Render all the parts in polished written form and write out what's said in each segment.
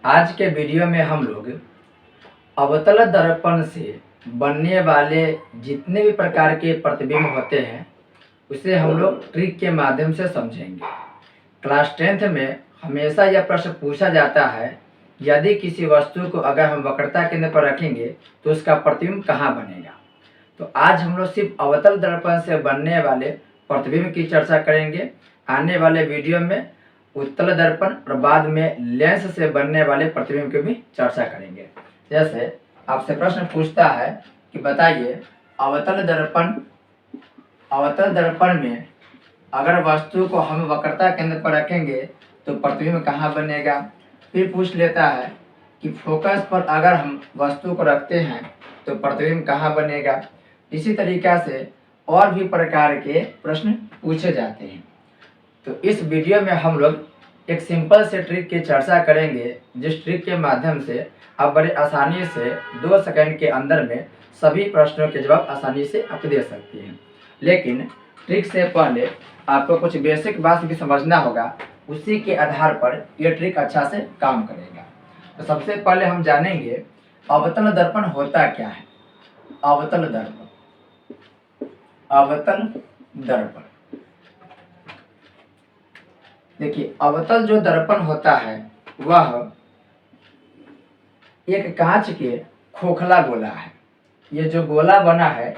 आज के वीडियो में हम लोग अवतल दर्पण से बनने वाले जितने भी प्रकार के प्रतिबिंब होते हैं उसे हम लोग ट्रिक के माध्यम से समझेंगे। क्लास 10th में हमेशा यह प्रश्न पूछा जाता है, यदि किसी वस्तु को अगर हम वक्रता केंद्र पर रखेंगे तो उसका प्रतिबिंब कहाँ बनेगा। तो आज हम लोग सिर्फ अवतल दर्पण से बनने वाले प्रतिबिंब की चर्चा करेंगे। आने वाले वीडियो में उत्तल दर्पण और बाद में लेंस से बनने वाले प्रतिबिंब की भी चर्चा करेंगे। जैसे आपसे प्रश्न पूछता है कि बताइए अवतल दर्पण में अगर वस्तु को हम वक्रता केंद्र पर रखेंगे तो प्रतिबिंब कहाँ बनेगा। फिर पूछ लेता है कि फोकस पर अगर हम वस्तु को रखते हैं तो प्रतिबिंब कहाँ बनेगा। इसी तरीक़ा से और भी प्रकार के प्रश्न पूछे जाते हैं। तो इस वीडियो में हम लोग एक सिंपल से ट्रिक की चर्चा करेंगे, जिस ट्रिक के माध्यम से आप बड़े आसानी से 2 सेकंड के अंदर में सभी प्रश्नों के जवाब आसानी से आप दे सकते हैं। लेकिन ट्रिक से पहले आपको कुछ बेसिक बात भी समझना होगा, उसी के आधार पर यह ट्रिक अच्छा से काम करेगा। तो सबसे पहले हम जानेंगे अवतल दर्पण होता क्या है। अवतल दर्पण देखिए, अवतल जो दर्पण होता है वह एक कांच के खोखला गोला है। ये जो गोला बना है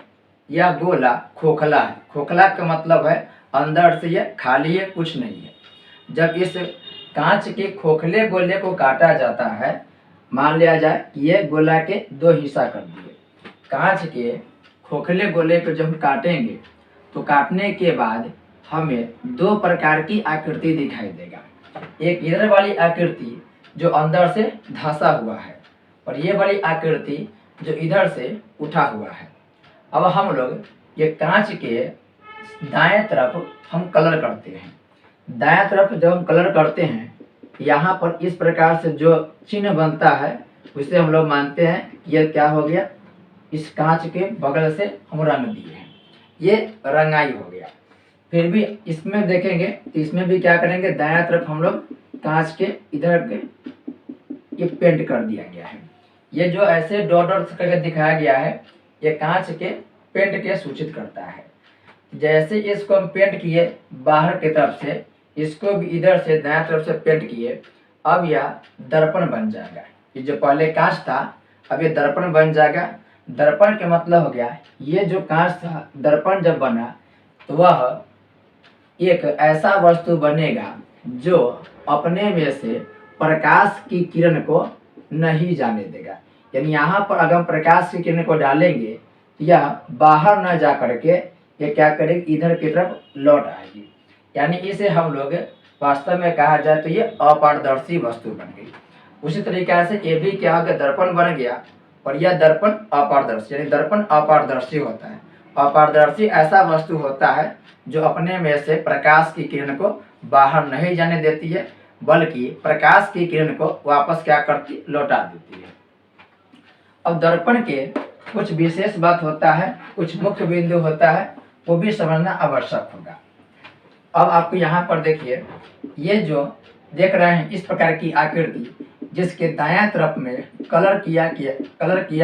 यह गोला खोखला है। खोखला का मतलब है अंदर से यह खाली है, कुछ नहीं है। जब इस कांच के खोखले गोले को काटा जाता है, मान लिया जाए कि ये गोला के 2 हिस्सा कर दिए। कांच के खोखले गोले को जब हम काटेंगे तो काटने के बाद हमें 2 प्रकार की आकृति दिखाई देगा। एक इधर वाली आकृति जो अंदर से धंसा हुआ है और ये वाली आकृति जो इधर से उठा हुआ है। अब हम लोग ये कांच के दाएं तरफ हम कलर करते हैं। दाएं तरफ जब हम कलर करते हैं, यहाँ पर इस प्रकार से जो चिन्ह बनता है उसे हम लोग मानते हैं कि यह क्या हो गया, इस कांच के बगल से हम रंग दिए हैं, ये रंगाई हो गया। फिर भी इसमें देखेंगे तो इसमें भी क्या करेंगे, दायां तरफ हम लोग कांच के इधर के ये पेंट कर दिया गया है। ये जो ऐसे डॉट डॉट करके दिखाया गया है ये कांच के पेंट के सूचित करता है। जैसे इसको हम पेंट किए बाहर की तरफ से, इसको भी इधर से दाएं तरफ से पेंट किए, अब यह दर्पण बन जाएगा। ये जो पहले कांच था अब ये दर्पण बन जाएगा। दर्पण के मतलब हो गया ये जो कांच था, दर्पण जब बना तो वह एक ऐसा वस्तु बनेगा जो अपने में से प्रकाश की किरण को नहीं जाने देगा। यानी यहाँ पर अगर हम प्रकाश की किरण को डालेंगे तो यह बाहर न जा करके ये क्या करेगी, इधर की तरफ लौट आएगी। यानी इसे हम लोग वास्तव में कहा जाए तो ये अपारदर्शी वस्तु बन गई। उसी तरीके से ये भी क्या हो गया, दर्पण बन गया और यह दर्पण अपारदर्शी, यानी दर्पण अपारदर्शी होता है। अपारदर्शी ऐसा वस्तु होता है जो अपने में से प्रकाश की किरण को बाहर नहीं जाने देती है, बल्कि प्रकाश की किरण को वापस क्या करती, लौटा देती है। अब दर्पण के कुछ विशेष बात होता है, कुछ मुख्य बिंदु होता है, वो भी समझना आवश्यक होगा। अब आपको यहाँ पर देखिए, ये जो देख रहे हैं इस प्रकार की आकृति जिसके दायां तरफ में कलर किया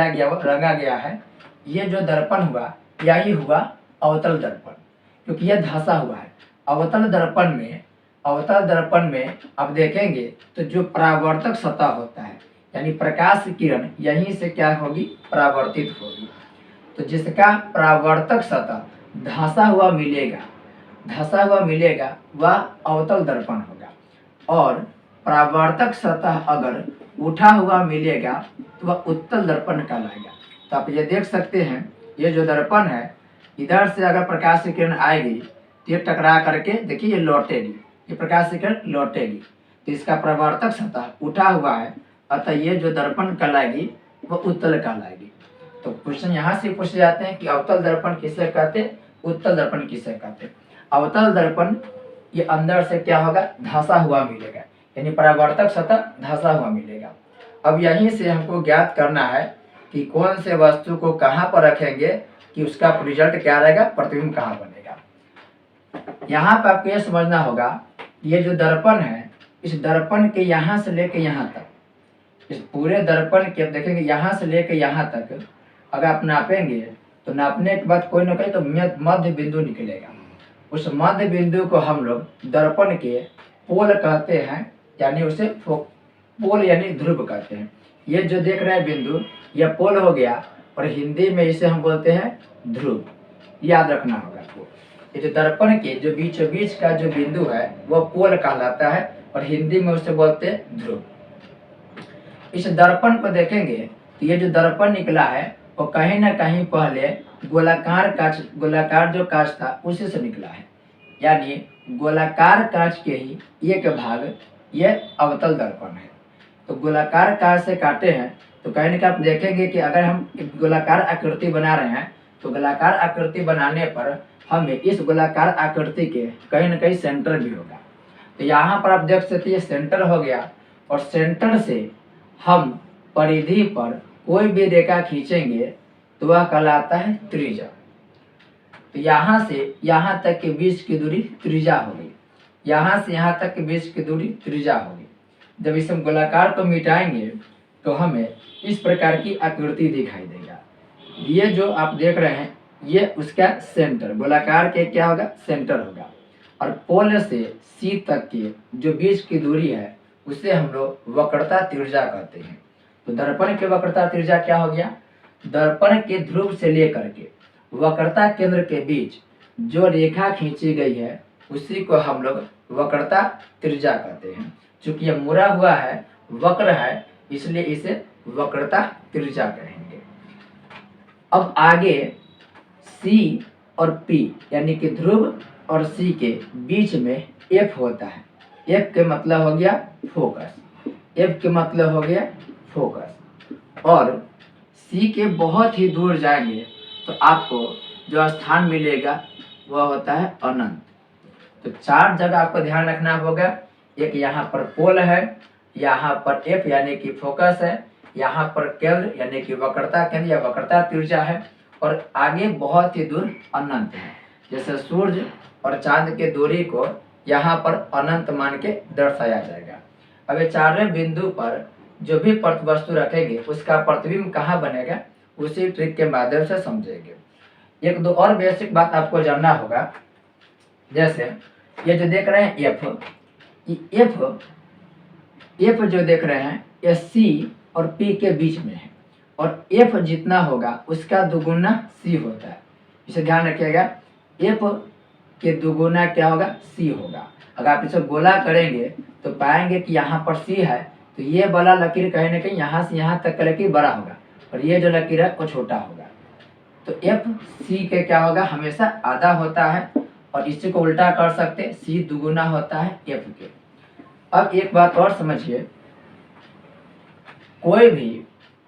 गया वो रंगा गया है, ये जो दर्पण हुआ यही हुआ अवतल दर्पण, क्योंकि यह धंसा हुआ है। अवतल दर्पण में आप देखेंगे तो जो परावर्तक सतह होता है, यानी प्रकाश की किरण यहीं से क्या होगी, परावर्तित होगी। तो जिसका परावर्तक सतह धंसा हुआ मिलेगा वह अवतल दर्पण होगा, और परावर्तक सतह अगर उठा हुआ मिलेगा तो वह उत्तल दर्पण कहलाएगा। तो आप ये देख सकते हैं, ये जो दर्पण है इधर से अगर प्रकाश की किरण आएगी तो ये टकरा करके देखिए ये लौटेगी, ये प्रकाश की किरण लौटेगी। तो इसका परावर्तक सतह उठा हुआ है, अतः ये जो दर्पण कहलाएगी वो उत्तल कहलाएगी। तो क्वेश्चन यहाँ से पूछे जाते हैं कि अवतल दर्पण किसे कहते, उत्तल दर्पण किसे कहते। अवतल दर्पण ये अंदर से क्या होगा, धंसा हुआ मिलेगा, यानी परावर्तक सतह धंसा हुआ मिलेगा। अब यहीं से हमको ज्ञात करना है कि कौन से वस्तु को कहाँ पर रखेंगे कि उसका रिजल्ट क्या रहेगा, प्रतिबिंब कहाँ बनेगा। यहाँ पर आपको यह समझना होगा, ये जो दर्पण है इस दर्पण के यहाँ से लेके यहाँ तक इस पूरे दर्पण के, अब देखेंगे यहाँ से लेकर यहाँ तक अगर आप नापेंगे तो नापने के बाद कोई ना कोई तो मध्य बिंदु निकलेगा। उस मध्य बिंदु को हम लोग दर्पण के पोल कहते हैं, यानी उसे पोल यानी ध्रुव कहते हैं। ये जो देख रहे हैं बिंदु, यह पोल हो गया, और हिंदी में इसे हम बोलते हैं ध्रुव। याद रखना होगा आपको। ये जो दर्पण के जो बीचों बीच का जो बिंदु है वह पोल कहलाता है, और हिंदी में उसे बोलते हैं ध्रुव। इस दर्पण को देखेंगे तो ये जो दर्पण निकला है वो कहीं ना कहीं पहले गोलाकार जो कांच था उसी से निकला है, यानी गोलाकार कांच के ही एक भाग ये अवतल दर्पण है। तो गोलाकार कांच से काटे हैं तो कहीं ना कहीं आप देखेंगे कि अगर हम एक गोलाकार आकृति बना रहे हैं तो गोलाकार आकृति बनाने पर हमें इस गोलाकार आकृति के कहीं ना कहीं सेंटर भी होगा। तो यहाँ पर आप देख सकते हैं सेंटर हो गया, और सेंटर से हम परिधि पर कोई भी रेखा खींचेंगे तो वह कहलाता है त्रिज्या। तो यहाँ से यहाँ तक के बीच की दूरी त्रिज्या होगी, यहाँ से यहाँ तक के बीच की दूरी त्रिज्या होगी। जब इस गोलाकार को मिटाएंगे तो हमें इस प्रकार की आकृति दिखाई देगा। ये जो आप देख रहे हैं ये उसका सेंटर, गोलाकार के क्या होगा, सेंटर होगा। और पोल से सी तक के जो बीच की दूरी है उसे हम लोग वक्रता त्रिज्या कहते हैं। तो दर्पण के वक्रता त्रिज्या क्या हो गया, दर्पण के ध्रुव से लेकर के वक्रता केंद्र के बीच जो रेखा खींची गई है उसी को हम लोग वक्रता त्रिज्या कहते हैं। चूंकि यह मुड़ा हुआ है, वक्र है, इसलिए इसे वक्रता त्रिज्या कहेंगे। अब आगे C और P यानी कि ध्रुव और C के बीच में F होता है। F के मतलब हो गया फोकस, F के मतलब हो गया फोकस। और C के बहुत ही दूर जाएंगे तो आपको जो स्थान मिलेगा वह होता है अनंत। तो 4 जगह आपको ध्यान रखना होगा। एक यहाँ पर पोल है, यहाँ पर F यानी कि फोकस है, यहाँ पर केंद्र यानी कि वक्रता केंद्र या वक्रता त्रिज्या है, और आगे बहुत ही दूर अनंत है। जैसे सूर्य और चांद के दूरी को यहाँ पर अनंत मान के दर्शाया जाएगा। अब ये चारों बिंदु पर जो भी वस्तु रखेंगे उसका प्रतिबिंब कहाँ बनेगा उसी ट्रिक के माध्यम से समझेंगे। एक दो और बेसिक बात आपको जानना होगा। जैसे ये जो देख रहे हैं एफ जो देख रहे हैं ये सी और पी के बीच में है, और एफ जितना होगा उसका दुगुना सी होता है। इसे ध्यान रखिएगा, एफ के दुगुना क्या होगा, सी होगा। अगर आप इसे गोला करेंगे तो पाएंगे कि यहाँ पर सी है तो ये वाला लकीर कहीं ना कहीं यहाँ से यहाँ तक का लकीर बड़ा होगा, और ये जो लकीर है वो छोटा होगा। तो एफ सी के क्या होगा, हमेशा आधा होता है, और इसी को उल्टा कर सकते, सी दुगुना होता है एफ के। अब एक बात और समझिए, कोई भी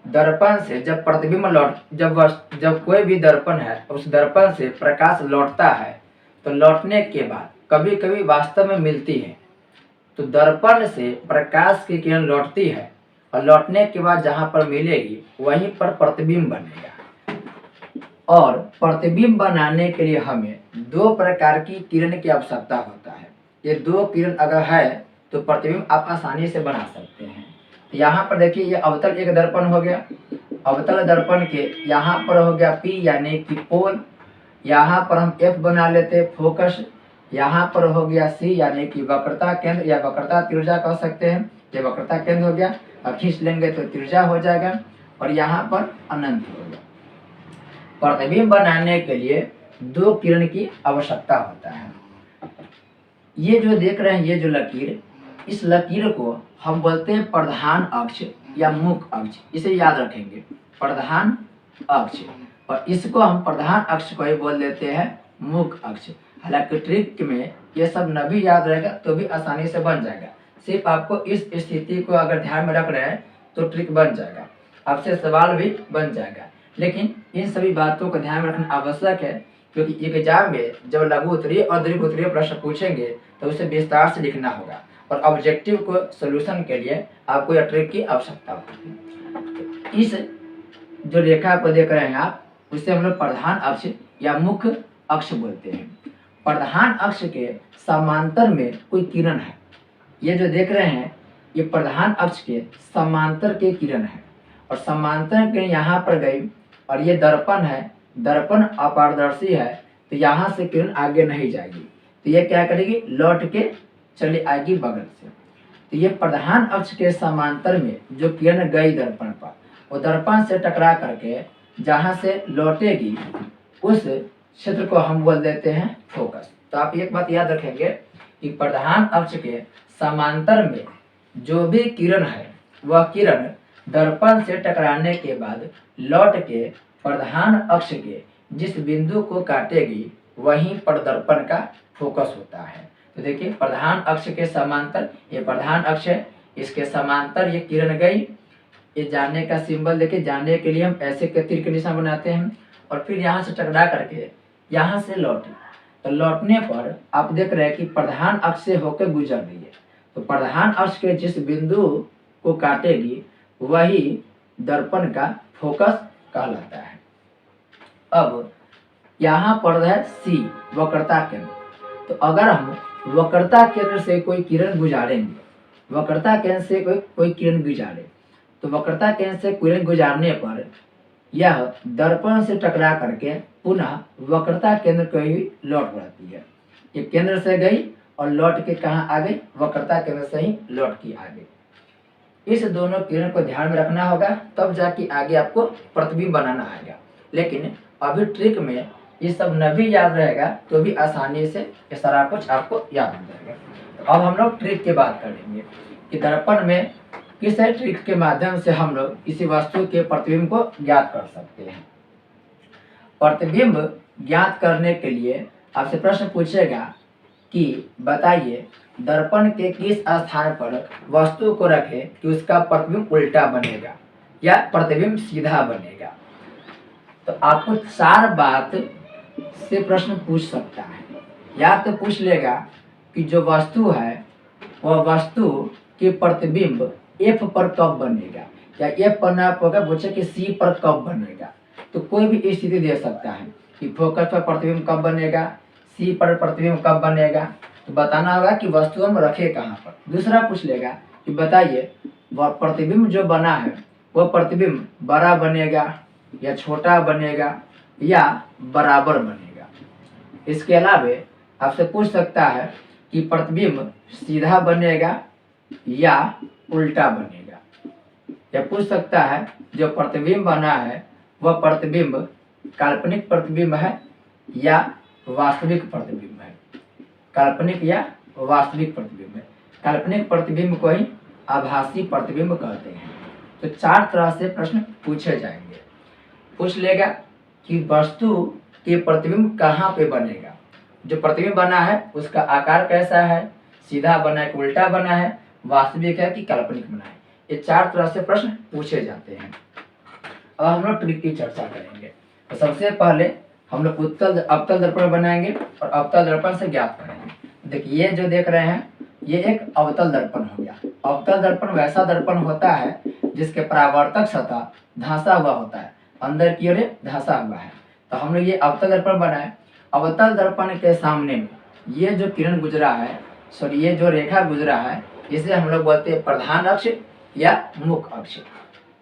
दर्पण से जब प्रतिबिंब जब कोई भी दर्पण है उस दर्पण से प्रकाश लौटता है तो लौटने के बाद कभी कभी वास्तव में मिलती है। तो दर्पण से प्रकाश की किरण लौटती है और लौटने के बाद जहाँ पर मिलेगी वहीं पर प्रतिबिंब बनेगा। और प्रतिबिंब बनाने के लिए हमें 2 प्रकार की किरण की आवश्यकता होता है। ये 2 किरण अगर है तो प्रतिबिंब आप आसानी से बना सकते हैं। तो यहाँ पर देखिए ये अवतल एक दर्पण हो गया, अवतल दर्पण के यहाँ पर हो गया P यानी कि पोल, यहाँ पर हम F बना लेते फोकस, यहाँ पर हो गया C यानी कि वक्रता केंद्र या वक्रता त्रिज्या कह सकते हैं। ये वक्रता केंद्र हो गया, और खींच लेंगे तो त्रिज्या हो जाएगा, और यहाँ पर अनंत हो गया। प्रतिबिंब बनाने के लिए 2 किरण की आवश्यकता होता है। ये जो देख रहे हैं ये जो लकीर, इस लकीर को हम बोलते हैं प्रधान अक्ष या मुख्य अक्ष। इसे याद रखेंगे, प्रधान अक्ष, और इसको हम प्रधान अक्ष को ही बोल देते हैं मुख्य अक्ष। हालांकि ट्रिक में ये सब न भी याद रहेगा तो भी आसानी से बन जाएगा। सिर्फ आपको इस स्थिति को अगर ध्यान में रख रहे हैं तो ट्रिक बन जाएगा, आपसे सवाल भी बन जाएगा। लेकिन इन सभी बातों को ध्यान में रखना आवश्यक है, क्योंकि एग्जाम में जब लघु उत्तरीय और दीर्घ उत्तरीय प्रश्न पूछेंगे तो उसे विस्तार से लिखना होगा, और ऑब्जेक्टिव को सोल्यूशन के लिए आपको यह ट्रिक की आवश्यकता होगी। इस जो रेखा को देख रहे हैं आप, उसे हम लोग प्रधान अक्ष या मुख्य अक्ष बोलते हैं। प्रधान अक्ष के समांतर में कोई किरण है, ये जो देख रहे हैं ये प्रधान अक्ष के समांतर के किरण है और समांतर किरण यहाँ पर गई और ये दर्पण है, दर्पण अपारदर्शी है तो यहाँ से किरण आगे नहीं जाएगी, तो ये क्या करेगी, लौट के चली आएगी बगल से। तो ये प्रधान अक्ष के समांतर में जो किरण गई दर्पण पर, वो दर्पण से टकरा करके जहाँ से लौटेगी उस क्षेत्र को हम बोल देते हैं फोकस। तो आप एक बात याद रखेंगे कि प्रधान अक्ष के समांतर में जो भी किरण है वह किरण दर्पण से टकराने के बाद लौट के प्रधान अक्ष के जिस बिंदु को काटेगी वहीं पर दर्पण का फोकस होता है। तो देखिए प्रधान अक्ष के समांतर, ये प्रधान अक्ष है, इसके समांतर ये किरण गई, ये जाने का सिंबल देखिए, जाने के लिए हम ऐसे के तीर के निशान बनाते हैं और फिर यहाँ से टकरा करके यहाँ से लौटी, तो लौटने पर आप देख रहे हैं कि प्रधान अक्ष से होकर गुजर रही है। तो प्रधान अक्ष के जिस बिंदु को काटेगी वही दर्पण का फोकस कहलाता है। अब यहाँ पर है सी, वक्रता केंद्र। तो अगर हम वक्रता केंद्र से कोई किरण गुजारेंगे, वक्रता केंद्र से कोई किरण गुजारे, तो वक्रता केंद्र से किरण गुजारने पर यह दर्पण से टकरा करके पुनः वक्रता केंद्र को ही लौट पड़ती है। ये केंद्र से गई और लौट के कहाँ आ गई, वक्रता केंद्र से ही लौट के आ गई। इस दोनों किरण को ध्यान में रखना होगा, तब जाके आगे आपको प्रतिबिंब बनाना आएगा। लेकिन अभी ट्रिक में ये सब न भी याद रहेगा तो भी आसानी से ये सारा कुछ आपको याद हो जाएगा। तो अब हम लोग ट्रिक की बात करेंगे कि दर्पण में किस ट्रिक के माध्यम से हम लोग किसी वस्तु के प्रतिबिंब को ज्ञात कर सकते हैं। प्रतिबिंब ज्ञात करने के लिए आपसे प्रश्न पूछेगा कि बताइए दर्पण के किस स्थान पर वस्तु को रखें कि उसका प्रतिबिंब उल्टा बनेगा या प्रतिबिंब सीधा बनेगा। तो आपको 4 बात से प्रश्न पूछ सकता है। या तो पूछ लेगा कि जो वस्तु है वह वस्तु के प्रतिबिंब F पर कब बनेगा, या F पर ना होगा पूछे कि C पर कब बनेगा। तो कोई भी स्थिति दे सकता है कि फोकस पर प्रतिबिंब कब बनेगा, C पर प्रतिबिंब कब बनेगा, तो बताना होगा कि वस्तु हम रखे कहाँ पर। दूसरा पूछ लेगा कि बताइए वह प्रतिबिंब जो बना है वह प्रतिबिंब बड़ा बनेगा या छोटा बनेगा या बराबर बनेगा। इसके अलावा आपसे पूछ सकता है कि प्रतिबिंब सीधा बनेगा या उल्टा बनेगा, या पूछ सकता है जो प्रतिबिंब बना है वह प्रतिबिंब काल्पनिक प्रतिबिंब है या वास्तविक प्रतिबिंब है, काल्पनिक या वास्तविक प्रतिबिंब है। काल्पनिक प्रतिबिंब को ही आभासी प्रतिबिंब कहते हैं। तो 4 तरह से प्रश्न पूछे जाएंगे। पूछ लेगा कि वस्तु के प्रतिबिंब कहाँ पे बनेगा, जो प्रतिबिंब बना है उसका आकार कैसा है, सीधा बना है कि उल्टा बना है, वास्तविक है कि काल्पनिक बना है। ये 4 तरह से प्रश्न पूछे जाते हैं। अब हम लोग ट्रिक की चर्चा करेंगे। तो सबसे पहले हम लोग अवतल दर्पण बनाएंगे और अवतल दर्पण से ज्ञात करेंगे। देखिए ये जो देख रहे हैं ये एक अवतल दर्पण हो गया। अवतल दर्पण वैसा दर्पण होता है जिसके परावर्तक सतह धंसा हुआ होता है, अंदर की ओर धंसा हुआ है। तो हम लोग ये अवतल दर्पण बनाए। अवतल दर्पण के सामने में ये जो किरण गुजरा है, सॉरी ये जो रेखा गुजरा है, इसे हम लोग बोलते हैं प्रधान अक्ष या मुख्य अक्ष।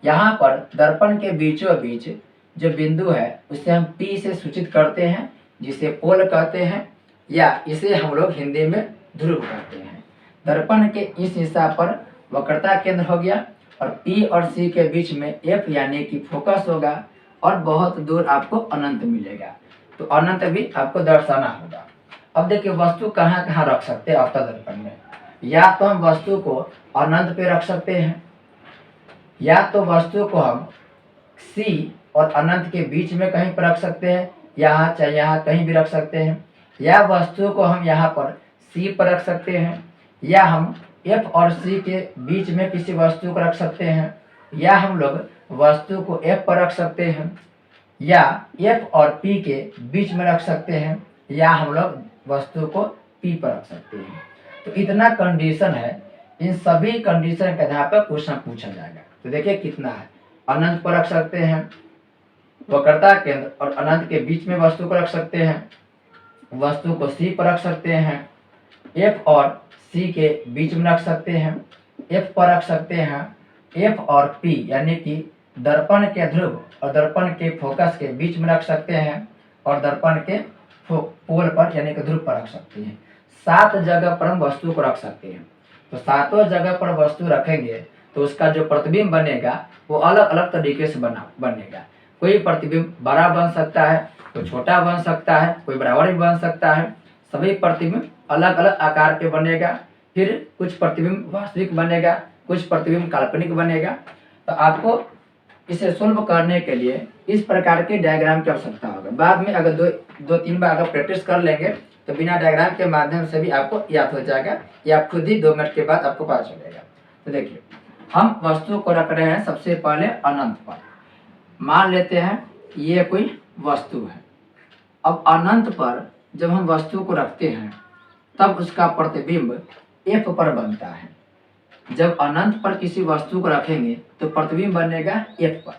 यहाँ पर दर्पण के बीचों बीच जो बिंदु है उसे हम P से सूचित करते हैं, जिसे पोल कहते हैं, या इसे हम लोग हिंदी में ध्रुव कहते हैं। दर्पण के इस हिस्सा पर वक्रता केंद्र हो गया और P और C के बीच में F यानी कि फोकस होगा और बहुत दूर आपको अनंत मिलेगा। तो अनंत भी आपको दर्शाना होगा। अब देखिए वस्तु कहाँ कहाँ रख सकते हैं अवतल दर्पण में। या तो हम वस्तु को अनंत पे रख सकते हैं, या तो वस्तु को हम C और अनंत के बीच में कहीं पर रख सकते हैं, यहाँ चाहे यहाँ कहीं भी रख सकते हैं, या वस्तु को हम यहाँ पर C पर रख सकते हैं, या हम F और C के बीच में किसी वस्तु को रख सकते हैं, या हम लोग वस्तु को F पर रख सकते हैं, या F और P के बीच में रख सकते हैं, या हम लोग वस्तु को P पर रख सकते हैं। तो इतना कंडीशन है, इन सभी कंडीशन के आधार पर क्वेश्चन पूछा जाएगा। तो देखिए कितना है, अनंत पर रख सकते हैं, वक्रता केंद्र और अनंत के बीच में वस्तु को रख सकते हैं, वस्तु को C पर रख सकते हैं, F और C के बीच में रख सकते हैं, एफ पर रख सकते हैं, एफ और पी यानी कि दर्पण के ध्रुव और दर्पण के फोकस के बीच में रख सकते हैं, और दर्पण के पोल पर यानी कि ध्रुव पर रख सकते हैं। 7 जगह पर हम वस्तु को रख सकते हैं। तो सातों जगह पर वस्तु रखेंगे तो उसका जो प्रतिबिंब बनेगा वो अलग अलग तरीके से बनेगा। कोई प्रतिबिंब बड़ा बन सकता है, कोई छोटा बन सकता है, कोई बराबर भी बन सकता है। सभी प्रतिबिंब अलग अलग आकार के बनेगा। फिर कुछ प्रतिबिंब वास्तविक बनेगा, कुछ प्रतिबिंब काल्पनिक बनेगा। तो आपको इसे सोल्व करने के लिए इस प्रकार के डायग्राम की आवश्यकता होगा। बाद में अगर दो तीन बार अगर प्रैक्टिस कर लेंगे तो बिना डायग्राम के माध्यम से भी आपको याद हो जाएगा, या आप खुद ही 2 मिनट के बाद आपको पता चलेगा। तो देखिए, हम वस्तु को रख रहे हैं सबसे पहले अनंत पर। मान लेते हैं ये कोई वस्तु है। अब अनंत पर जब हम वस्तु को रखते हैं तब उसका प्रतिबिंब एफ पर बनता है। जब अनंत पर किसी वस्तु को रखेंगे तो प्रतिबिंब बनेगा एफ पर।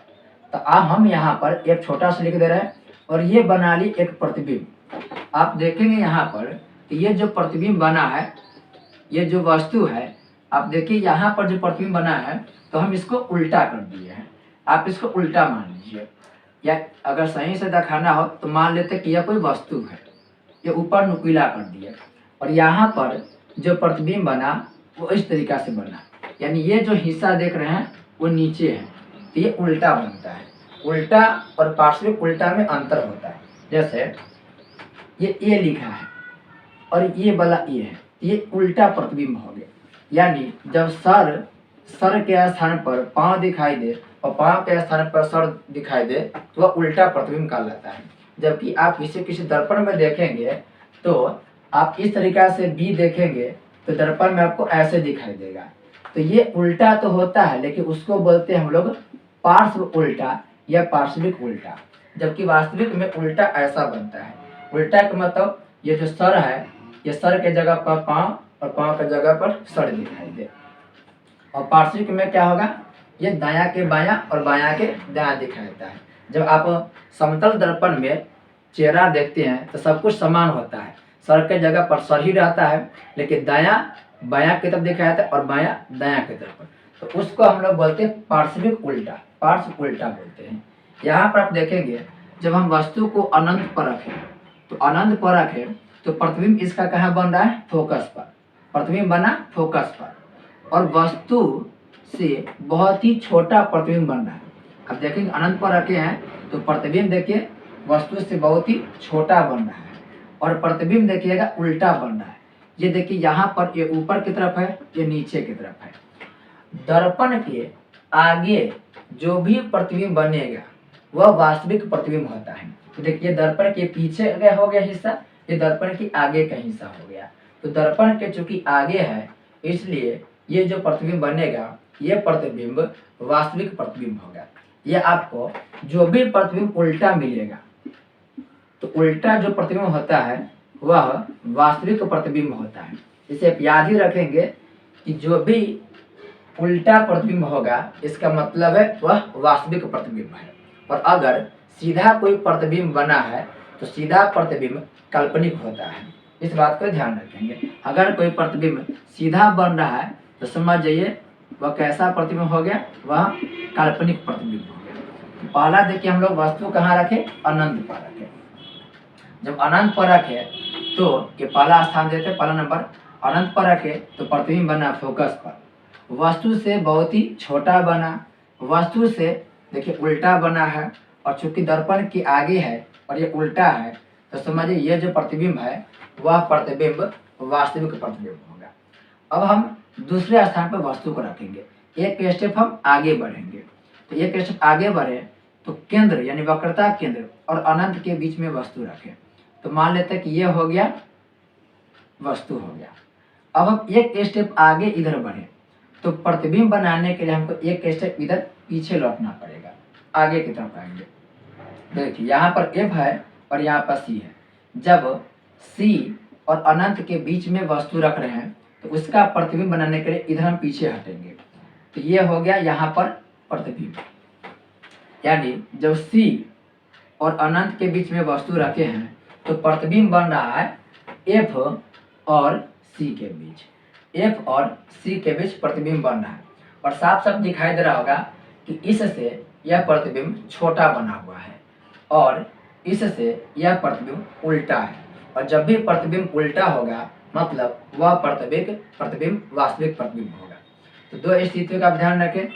तो अब हम यहाँ पर एफ छोटा सा लिख दे रहे हैं और ये बना ली एक प्रतिबिंब। आप देखेंगे यहाँ पर कि ये जो प्रतिबिंब बना है, ये जो वस्तु है, आप देखिए यहाँ पर जो प्रतिबिंब बना है तो हम इसको उल्टा कर दिए हैं। आप इसको उल्टा मान लीजिए, या अगर सही से दिखाना हो तो मान लेते कि यह कोई वस्तु है, ये ऊपर नुकीला कर दिया, और यहाँ पर जो प्रतिबिंब बना वो इस तरीका से बना, यानी ये जो हिस्सा देख रहे हैं वो नीचे है, तो ये उल्टा बनता है। उल्टा और पार्श्विक उल्टा में अंतर होता है। जैसे ये ए लिखा है और ये वाला ए है, ये उल्टा प्रतिबिंब हो गया। यानी जब सर के स्थान पर पाँव दिखाई दे और पाँव के स्थान पर सर दिखाई दे तो वह उल्टा प्रतिबिंब कहलाता है। जबकि आप इसे किसी दर्पण में देखेंगे तो आप इस तरीका से बी देखेंगे तो दर्पण में आपको ऐसे दिखाई देगा। तो ये उल्टा तो होता है, लेकिन उसको बोलते हैं हम लोग पार्श्व उल्टा या पार्श्विक उल्टा। जबकि वास्तविक में उल्टा ऐसा बनता है। उल्टा का मतलब ये जो सर है, ये सर के जगह पर पाँव और पाँव के जगह पर सर दिखाई दे। और पार्श्विक में क्या होगा, ये दायां के बायां और बायां के दायां दिखाई देता है। जब आप समतल दर्पण में चेहरा देखते हैं तो सब कुछ समान होता है, सर के जगह पर सर ही रहता है, लेकिन दायां बायां की तरफ दिखाया जाता है और बायां दायां की तरफ। तो उसको हम लोग बोलते हैं पार्श्विक उल्टा, पार्श्व उल्टा बोलते हैं। यहाँ पर आप देखेंगे जब हम वस्तु को अनंत पर रखें तो अनंत पर रखें तो प्रतिबिंब इसका कहाँ बन रहा है, फोकस पर। प्रतिबिंब बना फोकस पर, और वस्तु से बहुत ही छोटा प्रतिबिंब बन रहा है। अब देखेंगे अनंत पर रखे हैं तो प्रतिबिंब देखिए वस्तु से बहुत ही छोटा बन रहा है, और प्रतिबिंब देखिएगा उल्टा बन रहा है। ये देखिए यहाँ पर ये ऊपर की तरफ है, ये नीचे की तरफ है। दर्पण के आगे जो भी प्रतिबिंब बनेगा वह वास्तविक प्रतिबिंब होता है। तो देखिए दर्पण के पीछे हो गया हिस्सा, ये दर्पण के आगे का हिस्सा हो गया। तो दर्पण के चूंकि आगे है इसलिए ये जो प्रतिबिंब बनेगा ये प्रतिबिंब वास्तविक प्रतिबिंब होगा। ये आपको जो भी प्रतिबिंब उल्टा मिलेगा तो उल्टा जो प्रतिबिंब होता है वह वास्तविक प्रतिबिंब होता है। इसे आप याद ही रखेंगे कि जो भी उल्टा प्रतिबिंब होगा इसका मतलब है वह वास्तविक प्रतिबिंब है, और अगर सीधा कोई प्रतिबिंब बना है तो सीधा प्रतिबिंब काल्पनिक होता है। इस बात को ध्यान रखेंगे। अगर कोई प्रतिबिंब सीधा बन रहा है तो समझ जाइए वह कैसा प्रतिबिंब हो गया, वह काल्पनिक प्रतिबिंब हो गया। तो पहला देखिए हम लोग वस्तु कहाँ रखे, अनंत पर रखे। जब अनंत पर रखे तो ये पहला स्थान देते, पहला नंबर अनंत पर रखे तो प्रतिबिंब बना फोकस पर। वस्तु से बहुत ही छोटा बना, वस्तु से देखिए उल्टा बना है, और चूंकि दर्पण के आगे है और ये उल्टा है तो समझिए ये जो प्रतिबिंब है वह प्रतिबिंब वास्तविक प्रतिबिंब होगा। अब हम दूसरे स्थान पर वस्तु को रखेंगे, एक स्टेप हम आगे बढ़ेंगे। तो एक स्टेप आगे बढ़े तो केंद्र यानी वक्रता केंद्र और अनंत के बीच में वस्तु रखें। तो मान लेते हैं कि ये हो गया वस्तु हो गया। अब हम एक स्टेप आगे इधर बढ़े तो प्रतिबिंब बनाने के लिए हमको एक स्टेप इधर पीछे लौटना पड़ेगा, आगे की तरफ आएंगे। देखिए यहाँ पर एफ है और यहाँ पर सी है। जब सी और अनंत के बीच में वस्तु रख रहे हैं तो उसका प्रतिबिंब बनाने के लिए इधर हम पीछे हटेंगे। तो ये हो गया यहाँ पर प्रतिबिंब, यानी जब सी और अनंत के बीच में वस्तु रखे हैं तो प्रतिबिंब बन रहा है एफ और सी के बीच। एफ और सी के बीच प्रतिबिंब बन रहा है और साफ साफ दिखाई दे रहा होगा कि इससे यह प्रतिबिंब छोटा बना हुआ है और इससे यह प्रतिबिंब उल्टा है। और जब भी प्रतिबिंब उल्टा होगा मतलब वह प्रतिबिंब वास्तविक प्रतिबिंब होगा। तो दो स्थितियों का आप ध्यान रखें,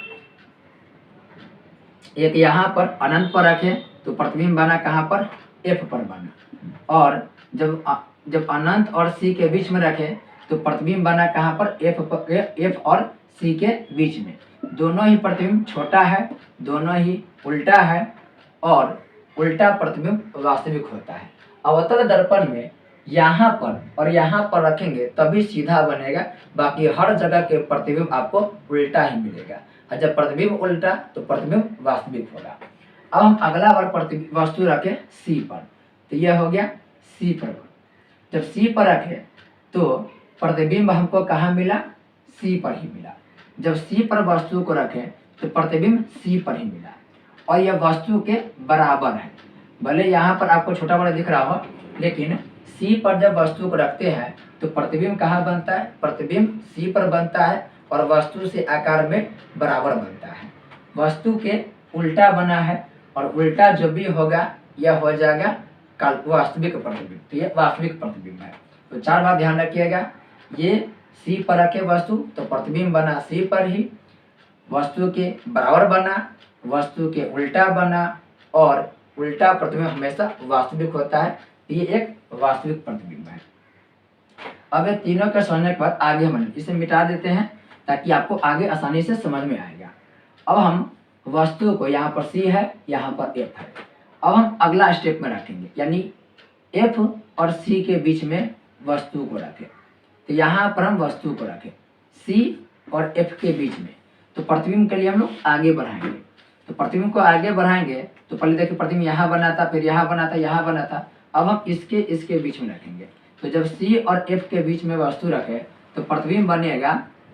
एक यहाँ पर अनंत पर रखें तो प्रतिबिंब बना कहाँ पर, एफ पर बना, और जब अनंत और सी के बीच में रखें तो प्रतिबिंब बना कहाँ पर, एफ और सी के बीच में। दोनों ही प्रतिबिंब छोटा है, दोनों ही उल्टा है और उल्टा प्रतिबिंब वास्तविक होता है। अवतल दर्पण में यहाँ पर और यहाँ पर रखेंगे तभी सीधा बनेगा, बाकी हर जगह के प्रतिबिंब आपको उल्टा ही मिलेगा। और जब प्रतिबिंब उल्टा तो प्रतिबिंब वास्तविक होगा। अब हम अगला बार वस्तु रखें सी पर, तो यह हो गया सी पर। जब सी पर रखें तो प्रतिबिंब हमको कहाँ मिला, सी पर ही मिला। जब सी पर वस्तु को रखें तो प्रतिबिंब सी पर ही मिला और यह वस्तु के बराबर है। भले यहाँ पर आपको छोटा बड़ा दिख रहा हो, लेकिन सी पर जब वस्तु को रखते हैं तो प्रतिबिंब कहाँ बनता है, प्रतिबिंब सी पर बनता है और वस्तु से आकार में बराबर बनता है। वस्तु के उल्टा बना है और उल्टा जो भी होगा यह हो जाएगा वास्तविक प्रतिबिंब। तो यह वास्तविक प्रतिबिंब है। तो चार बात ध्यान रखिएगा, ये सी पर रखे वस्तु तो प्रतिबिंब बना सी पर ही, वस्तु के बराबर बना, वस्तु के उल्टा बना और उल्टा प्रतिबिंब हमेशा वास्तविक होता है। ये एक वास्तविक प्रतिबिंब है। अब ये तीनों के समझने के बाद आगे हम इसे मिटा देते हैं ताकि आपको आगे आसानी से समझ में आएगा। अब हम वस्तु को, यहाँ पर सी है, यहाँ पर एफ है, अब हम अगला स्टेप में रखेंगे, यानी एफ और सी के बीच में वस्तु को रखें। तो यहाँ पर हम वस्तु को रखें सी और एफ के बीच में, तो प्रतिबिंब के लिए हम लोग आगे बढ़ाएंगे। तो प्रतिबिंब को आगे बढ़ाएंगे तो पहले देखिए प्रतिबिंब यहाँ बना था, फिर यहाँ बना था, यहाँ बना था, अब हम इसके बीच में रखेंगे। तो जब सी और एफ के बीच में वस्तु रखें तो प्रतिबिंब बनेगा,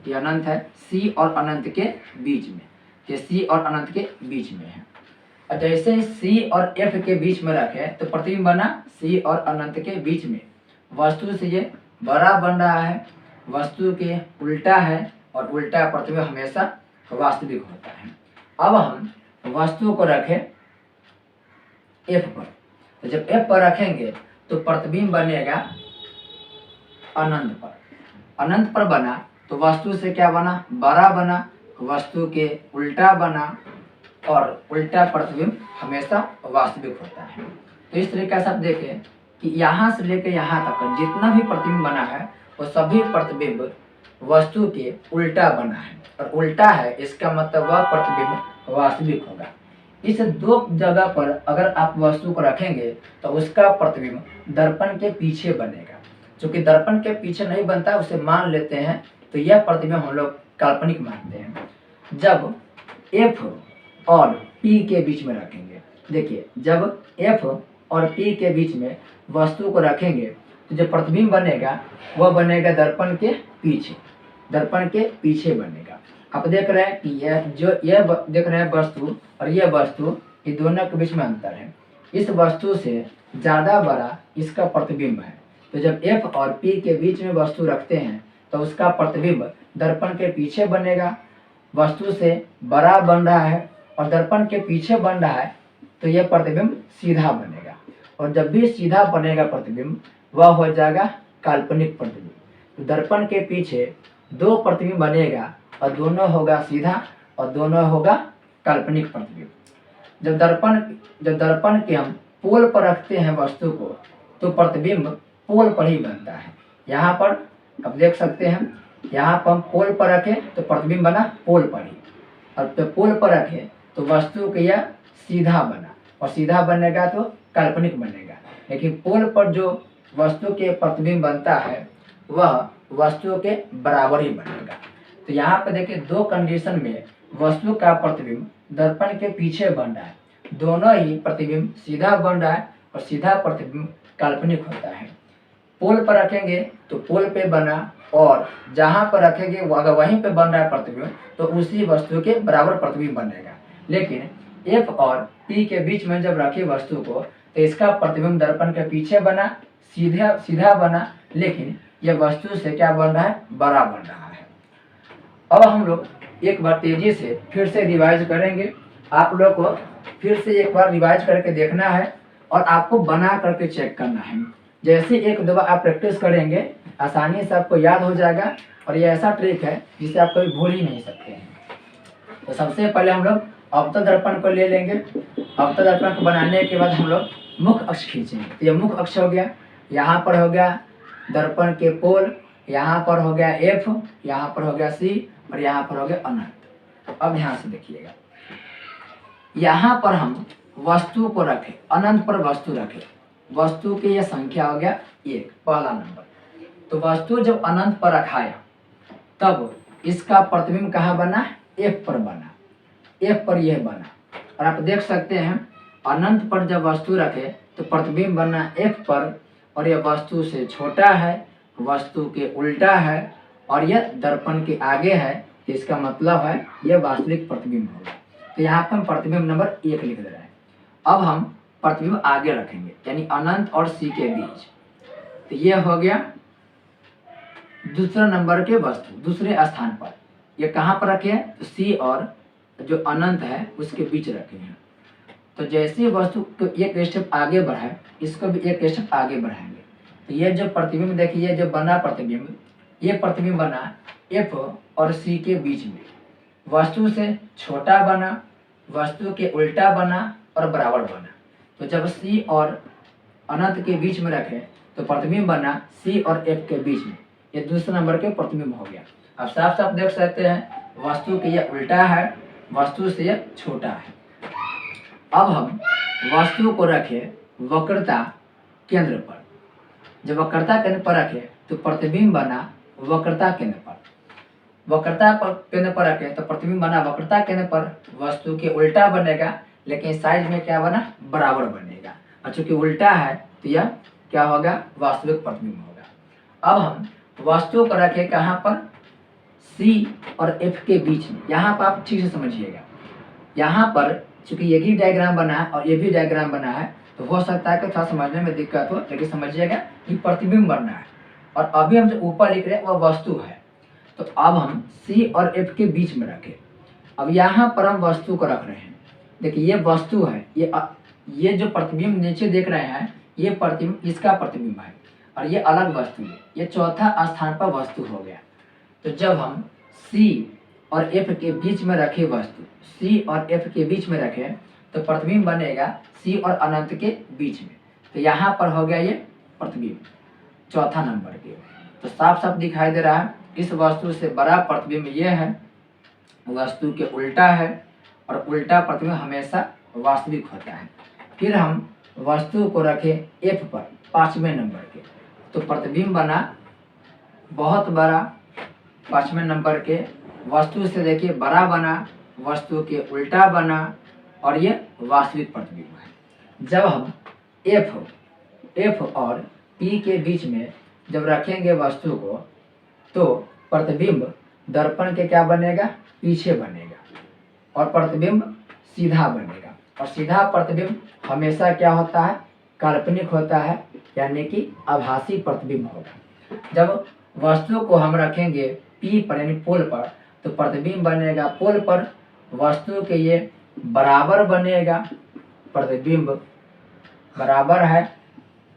ये अनंत है, सी और अनंत के बीच में, ये सी और अनंत के बीच में है। और जैसे सी और एफ के बीच में रखें तो प्रतिबिंब बना सी और अनंत के बीच में। वस्तु से ये बड़ा बन रहा है, वस्तु के उल्टा है और उल्टा प्रतिबिंब हमेशा वास्तविक होता है। अब हम वस्तु को रखें एफ पर, तो जब एफ पर रखेंगे तो प्रतिबिंब बनेगा अनंत पर। अनंत पर बना तो वस्तु से क्या बना, बड़ा बना, वस्तु के उल्टा बना और उल्टा प्रतिबिंब हमेशा वास्तविक होता है। तो इस तरीके से आप देखें कि यहाँ से लेकर यहाँ तक जितना भी प्रतिबिंब बना है वो सभी प्रतिबिंब वस्तु के उल्टा बना है, और उल्टा है इसका मतलब वह प्रतिबिंब वास्तविक होगा। इस दो जगह पर अगर आप वस्तु को रखेंगे तो उसका प्रतिबिंब दर्पण के पीछे बनेगा। चूंकि दर्पण के पीछे नहीं बनता उसे मान लेते हैं, तो यह प्रतिबिंब हम लोग काल्पनिक मानते हैं। जब एफ और पी के बीच में रखेंगे, देखिए जब एफ और पी के बीच में वस्तु को रखेंगे तो जो प्रतिबिंब बनेगा वह बनेगा दर्पण के पीछे, दर्पण के पीछे बनेगा। आप देख रहे हैं कि यह देख रहे हैं वस्तु और यह वस्तु, ये दोनों के बीच में अंतर है। इस वस्तु से ज़्यादा बड़ा इसका प्रतिबिंब है। तो जब एफ और पी के बीच में वस्तु रखते हैं तो उसका प्रतिबिंब दर्पण के पीछे बनेगा। वस्तु से बड़ा बन रहा है और दर्पण के पीछे बन रहा है तो यह प्रतिबिंब सीधा बनेगा, और जब भी सीधा बनेगा प्रतिबिंब वह हो जाएगा काल्पनिक प्रतिबिंब। तो दर्पण के पीछे दो प्रतिबिंब बनेगा और दोनों होगा सीधा और दोनों होगा काल्पनिक प्रतिबिंब। जब दर्पण के हम पोल पर रखते हैं वस्तु को तो प्रतिबिंब पोल पर ही बनता है। यहाँ पर अब देख सकते हैं, यहाँ पर हम पोल पर रखें तो प्रतिबिंब बना पोल पर ही, और जब पोल पर रखें तो वस्तु के यह सीधा बना, और सीधा बनेगा तो काल्पनिक बनेगा। लेकिन पोल पर जो वस्तु के प्रतिबिंब बनता है वह वस्तु के बराबर ही बनेगा। तो यहाँ पर देखिए दो कंडीशन में वस्तु का प्रतिबिंब दर्पण के पीछे बन रहा है, दोनों ही प्रतिबिंब सीधा बन रहा है और सीधा प्रतिबिंब काल्पनिक होता है। पोल पर रखेंगे तो पोल पे बना, और जहाँ पर रखेंगे अगर वहीं पे बन रहा है प्रतिबिंब तो उसी वस्तु के बराबर प्रतिबिंब बनेगा। लेकिन एफ और पी के बीच में जब रखे वस्तु को तो इसका प्रतिबिंब दर्पण के पीछे बना, सीधा बना, लेकिन ये वस्तु से क्या बन रहा है, बड़ा बन रहा है। अब हम लोग एक बार तेजी से फिर से रिवाइज करेंगे। आप लोग को फिर से एक बार रिवाइज करके देखना है और आपको बना करके चेक करना है। जैसे एक दो बार आप प्रैक्टिस करेंगे आसानी से आपको याद हो जाएगा और ये ऐसा ट्रिक है जिसे आप कभी भूल ही नहीं सकते हैं। तो सबसे पहले हम लोग अवतल दर्पण को ले लेंगे। अवतल दर्पण को बनाने के बाद हम लोग मुख्य अक्ष खींचेंगे। तो ये मुख्य अक्ष हो गया, यहाँ पर हो गया दर्पण के पोल, यहाँ पर हो गया एफ, यहाँ पर हो गया सी और यहाँ पर हो गया अनंत। अब ध्यान से देखिएगा, यहाँ पर हम वस्तु को रखें, अनंत पर वस्तु रखें। वस्तु की यह संख्या हो गया 1, पहला नंबर। तो वस्तु जब अनंत पर रखाया तब इसका प्रतिबिंब कहाँ बना, एफ पर बना, एफ पर यह बना। और आप देख सकते हैं अनंत पर जब वस्तु रखे तो प्रतिबिंब बना एफ पर, और यह वस्तु से छोटा है, वस्तु के उल्टा है और यह दर्पण के आगे है। तो इसका मतलब है यह वास्तविक प्रतिबिंब होगा। तो यहाँ पर हम प्रतिबिंब नंबर 1 लिख दे रहे हैं। अब हम प्रतिबिंब आगे रखेंगे यानी अनंत और सी के बीच। तो यह हो गया दूसरा नंबर के वस्तु, दूसरे स्थान पर। ये कहाँ पर रखे हैं, तो सी और जो अनंत है उसके बीच रखे हैं। तो जैसे वस्तु को एक स्टेप आगे बढ़ाए, इसको भी एक स्टेप आगे बढ़ाएंगे। तो ये जो प्रतिबिंब देखिए, जो बना प्रतिबिंब, ये प्रतिबिंब बना एफ और सी के बीच में। वस्तु से छोटा बना, वस्तु के उल्टा बना और बराबर बना। तो जब सी और अनंत के बीच में रखें तो प्रतिबिंब बना सी और एफ के बीच में। ये दूसरे नंबर के प्रतिबिंब हो गया। अब साफ साफ देख सकते हैं वस्तु के ये उल्टा है, वस्तु से ये छोटा है। अब हम वस्तु को रखें वक्रता केंद्र पर। जब वक्रता केंद्र पर रखें तो प्रतिबिंब बना वक्रता केंद्र पर। वक्रता पर केंद्र पर रखें तो प्रतिबिंब बना वक्रता केंद्र पर। वस्तु के उल्टा बनेगा लेकिन साइड में क्या बना, बराबर बनेगा। और चूंकि उल्टा है तो यह क्या होगा, वास्तविक प्रतिबिंब होगा। अब हम वस्तु को रखें कहाँ पर, सी और एफ के बीच में। यहाँ पर आप ठीक से समझिएगा, यहाँ पर चूंकि ये भी डायग्राम बना है और ये भी डायग्राम बना है तो हो सकता है कि थोड़ा समझने में दिक्कत हो, लेकिन समझिएगा कि प्रतिबिंब बनना है। और अभी हम जो ऊपर लिख रहे हैं वह वस्तु है। तो अब हम सी और एफ के बीच में रखें। अब यहाँ पर हम वस्तु को रख रहे हैं। देखिए ये वस्तु है, ये जो प्रतिबिंब नीचे देख रहे हैं ये प्रतिबिंब इसका प्रतिबिंब है और ये अलग वस्तु है। ये चौथा स्थान पर वस्तु हो गया। तो जब हम सी और एफ के बीच में रखे वस्तु, सी और एफ के बीच में रखें तो प्रतिबिंब बनेगा सी और अनंत के बीच में। तो यहाँ पर हो गया ये प्रतिबिंब चौथा नंबर के। तो साफ साफ दिखाई दे रहा है इस वस्तु से बड़ा प्रतिबिंब ये है, वस्तु के उल्टा है और उल्टा प्रतिबिंब हमेशा वास्तविक होता है। फिर हम वस्तु को रखें एफ पर 5वें नंबर के, तो प्रतिबिंब बना बहुत बड़ा 5वें नंबर के। वस्तु से देखिए बड़ा बना, वस्तु के उल्टा बना और ये वास्तविक प्रतिबिंब है। जब हम एफ और पी के बीच में जब रखेंगे वस्तु को तो प्रतिबिंब दर्पण के क्या बनेगा, पीछे बनेगा और प्रतिबिंब सीधा बनेगा। और सीधा प्रतिबिंब हमेशा क्या होता है, काल्पनिक होता है, यानी कि आभासी प्रतिबिंब होगा। जब वस्तु को हम रखेंगे पी पर यानी पोल पर तो प्रतिबिंब बनेगा पोल पर, वस्तु के ये बराबर बनेगा, प्रतिबिंब बराबर है,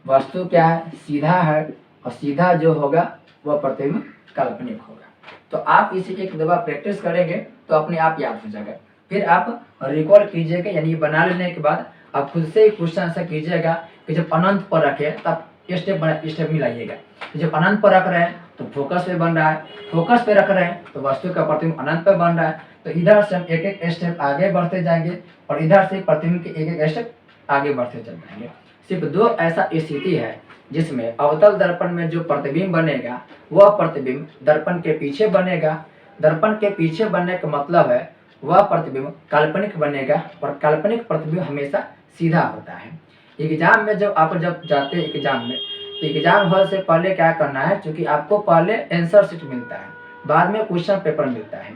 वस्तु क्या है, सीधा है और सीधा जो होगा वह प्रतिबिंब काल्पनिक होगा। तो आप इसे एक दफा प्रैक्टिस करेंगे तो अपने आप याद हो जाएगा। फिर आप रिकॉल कीजिएगा, यानी बना लेने के बाद आप खुद से क्वेश्चन आंसर कीजिएगा कि जब अनंत पर रखे तब स्टेप मिलाइएगा। जब अनंत पर रख रहे हैं तो फोकस पे बन रहा है, फोकस पे रख रहे हैं तो वस्तु का प्रतिबिंब अनंत पे बन रहा है। तो इधर से हम एक एक स्टेप आगे बढ़ते जाएंगे और इधर से प्रतिबिंब के एक एक स्टेप आगे बढ़ते चल जाएंगे। सिर्फ दो ऐसा स्थिति है जिसमें अवतल दर्पण में जो प्रतिबिंब बनेगा वह प्रतिबिंब दर्पण के पीछे बनेगा। दर्पण के पीछे बनने का मतलब है वह प्रतिबिंब काल्पनिक बनेगा और काल्पनिक प्रतिबिंब हमेशा सीधा होता है। एग्जाम में जब आप जाते हैं एग्जाम में तो एग्जाम हॉल से पहले क्या करना है, क्योंकि आपको पहले आंसर शीट मिलता है, बाद में क्वेश्चन पेपर मिलता है।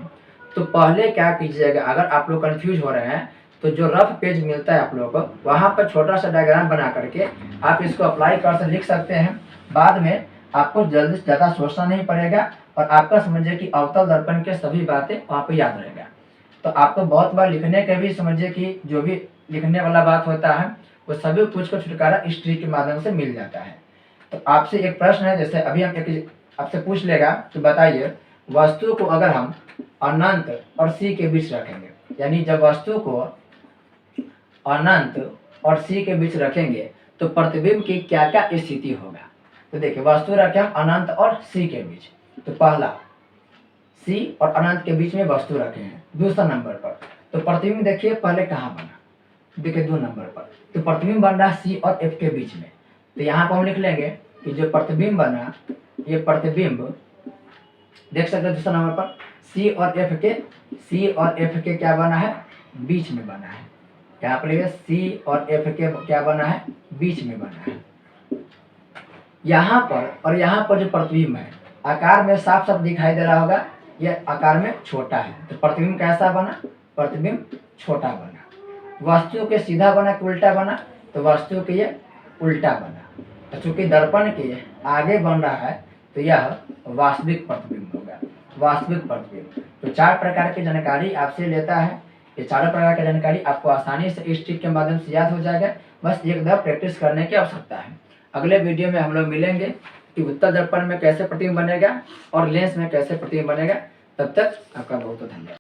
तो पहले क्या कीजिएगा, अगर आप लोग कंफ्यूज हो रहे हैं तो जो रफ पेज मिलता है आप लोगों को वहाँ पर छोटा सा डायग्राम बना करके आप इसको अप्लाई कर से लिख सकते हैं। बाद में आपको जल्दी से ज़्यादा सोचना नहीं पड़ेगा और आपका समझिए कि अवतल दर्पण के सभी बातें वहाँ पे याद रहेगा। तो आपको बहुत बार लिखने के भी समझिए कि जो भी लिखने वाला बात होता है वो सभी कुछ को छुटकारा इस ट्रिक के माध्यम से मिल जाता है। तो आपसे एक प्रश्न है, जैसे अभी हम एक आपसे पूछ लेगा कि बताइए वस्तु को अगर हम अनंत और सी के बीच रखेंगे, यानी जब वस्तु को अनंत और सी के बीच रखेंगे तो प्रतिबिंब की क्या क्या स्थिति होगा। तो देखिए वस्तु रखे हम अनंत और सी के बीच, तो पहला सी और अनंत के बीच में वस्तु रखे हैं। दूसरा नंबर पर तो प्रतिबिंब देखिए पहले कहाँ बना, देखिए 2 नंबर पर तो प्रतिबिंब बन रहा है सी और एफ के बीच में। तो यहाँ पर हम लिख लेंगे कि जो प्रतिबिंब बना, ये प्रतिबिंब देख सकते हैं दूसरा नंबर पर सी और एफ के क्या बना है, बीच में बना है। यहाँ पर लिखिए सी और एफ के क्या बना है, बीच में बना है। यहाँ पर और यहाँ पर जो प्रतिबिंब है आकार में साफ साफ दिखाई दे रहा होगा, ये आकार में छोटा है। तो प्रतिबिंब कैसा बना, प्रतिबिंब छोटा बना। वस्तु के सीधा बना कि उल्टा बना, तो वस्तु के ये उल्टा बना। तो चूंकि दर्पण के आगे बन रहा है तो यह वास्तविक प्रतिबिंब होगा, वास्तविक प्रतिबिंब। तो 4 प्रकार की जानकारी आपसे लेता है। ये चारों प्रकार की जानकारी आपको आसानी से इस ट्रिक के माध्यम से याद हो जाएगा, बस एक बार प्रैक्टिस करने की आवश्यकता है। अगले वीडियो में हम लोग मिलेंगे कि उत्तल दर्पण में कैसे प्रतिबिंब बनेगा और लेंस में कैसे प्रतिबिंब बनेगा। तब तक आपका बहुत बहुत धन्यवाद।